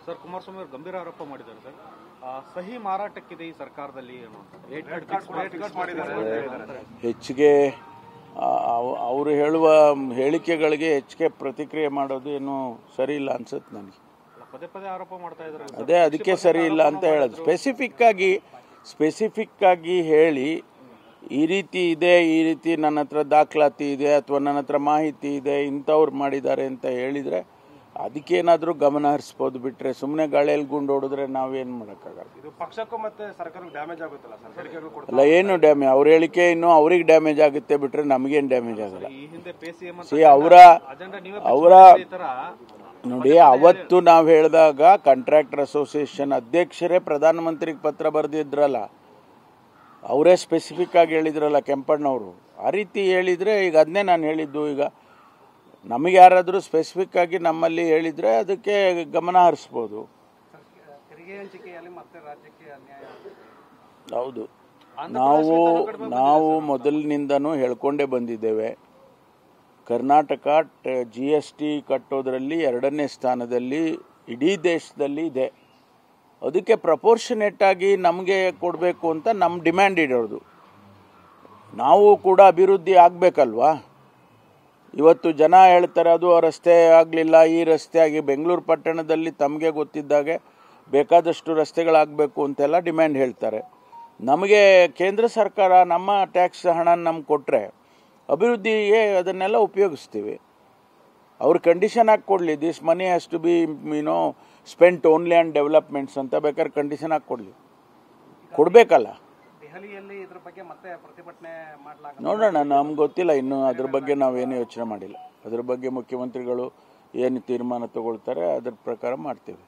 Sir, Kumaraswamy ಅವರು ಗಂಭೀರ ಆರೋಪ ಮಾಡಿದ್ದಾರೆ ಸರ್. ಸಹಿ ಮಾರಾಟಕ್ಕಿದೆ ಈ ಸರ್ಕಾರದಲ್ಲಿ ಹೆಚ್ಚಿಗೆ ಅವರು ಹೇಳುವ ಹೇಳಿಕೆಗಳಿಗೆ ಹೆಚ್ಚಿಗೆ ಪ್ರತಿಕ್ರಿಯೆ ಮಾಡೋದು ಏನು ಸರಿ ಇಲ್ಲ ಅನ್ಸುತ್ತೆ ನನಗೆ. ಪದೇ ಪದೇ ಆರೋಪ ಮಾಡ್ತಾ ಇದ್ದಾರೆ. ಅದೇ ಅದಕ್ಕೆ ಸರಿ ಇಲ್ಲ ಅಂತ ಹೇಳೋದು. ಸ್ಪೆಸಿಫಿಕ್ ಆಗಿ ಹೇಳಿ ಈ ರೀತಿ ಇದೆ, ಈ ರೀತಿ ನನ್ನ ಹತ್ರ ದಾಖಲಾತಿ ಇದೆ ಅಥವಾ ನನ್ನ ಹತ್ರ ಮಾಹಿತಿ ಇದೆ, ಇಂಥವ್ರು ಮಾಡಿದ್ದಾರೆ ಅಂತ ಹೇಳಿದರೆ ಅದಕ್ಕೇನಾದರೂ ಗಮನ ಹರಿಸ್ಬೋದು. ಬಿಟ್ಟರೆ ಸುಮ್ಮನೆ ಗಾಳಿಯಲ್ಲಿ ಗುಂಡು ಹೊಡೆದ್ರೆ ನಾವೇನು ಮಾಡೋಕ್ಕಾಗಲ್ಲ. ಇದು ಪಕ್ಷಕ್ಕೂ ಮತ್ತೆ ಸರ್ಕಾರಕ್ಕೆ ಡ್ಯಾಮೇಜ್ ಆಗುತ್ತಲ್ಲ ಸರ್? ಅಲ್ಲ, ಏನು ಡ್ಯಾಮೇಜ್? ಅವ್ರ ಹೇಳಿಕೆ ಇನ್ನೂ ಅವ್ರಿಗೆ ಡ್ಯಾಮೇಜ್ ಆಗುತ್ತೆ, ಬಿಟ್ಟರೆ ನಮಗೇನು ಡ್ಯಾಮೇಜ್ ಆಗಲ್ಲ. ಅವರ ನೋಡಿ, ಅವತ್ತು ನಾವು ಹೇಳಿದಾಗ ಕಾಂಟ್ರಾಕ್ಟರ್ ಅಸೋಸಿಯೇಷನ್ ಅಧ್ಯಕ್ಷರೇ ಪ್ರಧಾನಮಂತ್ರಿಗೆ ಪತ್ರ ಬರೆದಿದ್ರಲ್ಲ, ಅವರೇ ಸ್ಪೆಸಿಫಿಕ್ ಆಗಿ ಹೇಳಿದ್ರಲ್ಲ ಕೆಂಪಣ್ಣವರು. ಆ ರೀತಿ ಹೇಳಿದರೆ ಈಗ ಅದನ್ನೇ ನಾನು ಹೇಳಿದ್ದು. ಈಗ ನಮಗೆ ಯಾರಾದರೂ ಸ್ಪೆಸಿಫಿಕ್ ಆಗಿ ನಮ್ಮಲ್ಲಿ ಹೇಳಿದರೆ ಅದಕ್ಕೆ ಗಮನ ಹರಿಸ್ಬೋದು. ಹೌದು, ನಾವು ಮೊದಲಿನಿಂದನೂ ಹೇಳ್ಕೊಂಡೇ ಬಂದಿದ್ದೇವೆ. ಕರ್ನಾಟಕ GST ಕಟ್ಟೋದ್ರಲ್ಲಿ 2ನೇ ಸ್ಥಾನದಲ್ಲಿ ಇಡೀ ದೇಶದಲ್ಲಿ ಇದೆ. ಅದಕ್ಕೆ ಪ್ರಪೋರ್ಷನೇಟ್ ಆಗಿ ನಮಗೆ ಕೊಡಬೇಕು ಅಂತ ನಮ್ಮ ಡಿಮ್ಯಾಂಡ್ ಇಡೋದು. ನಾವು ಕೂಡ ಅಭಿವೃದ್ಧಿ ಆಗಬೇಕಲ್ವಾ? ಇವತ್ತು ಜನ ಹೇಳ್ತಾರೆ ಅದು ರಸ್ತೆ ಆಗಲಿಲ್ಲ, ಈ ರಸ್ತೆ ಆಗಿ. ಬೆಂಗಳೂರು ಪಟ್ಟಣದಲ್ಲಿ ತಮಗೆ ಗೊತ್ತಿದ್ದಾಗೆ ಬೇಕಾದಷ್ಟು ರಸ್ತೆಗಳಾಗಬೇಕು ಅಂತೆಲ್ಲ ಡಿಮ್ಯಾಂಡ್ ಹೇಳ್ತಾರೆ. ನಮಗೆ ಕೇಂದ್ರ ಸರ್ಕಾರ ನಮ್ಮ ಟ್ಯಾಕ್ಸ್ ಹಣ ನಮ್ಗೆ ಕೊಟ್ಟರೆ ಅಭಿವೃದ್ಧಿಗೆ ಅದನ್ನೆಲ್ಲ ಉಪಯೋಗಿಸ್ತೀವಿ. ಅವ್ರು ಕಂಡೀಷನ್ ಹಾಕಿ ಕೊಡಲಿ, this money has to be spent only on developments ಅಂತ ಬೇಕಾದ್ರೆ ಕಂಡೀಷನ್ ಹಾಕಿ ಕೊಡಲಿ, ಕೊಡಬೇಕಲ್ಲ. ನೋಡೋಣ, ನಮ್ಗೆ ಗೊತ್ತಿಲ್ಲ ಇನ್ನು ಅದ್ರ ಬಗ್ಗೆ ನಾವೇನು ಯೋಚನೆ ಮಾಡಿಲ್ಲ. ಅದ್ರ ಬಗ್ಗೆ ಮುಖ್ಯಮಂತ್ರಿಗಳು ಏನು ತೀರ್ಮಾನ ತಗೊಳ್ತಾರೆ ಅದ್ರ ಪ್ರಕಾರ ಮಾಡ್ತೀವಿ.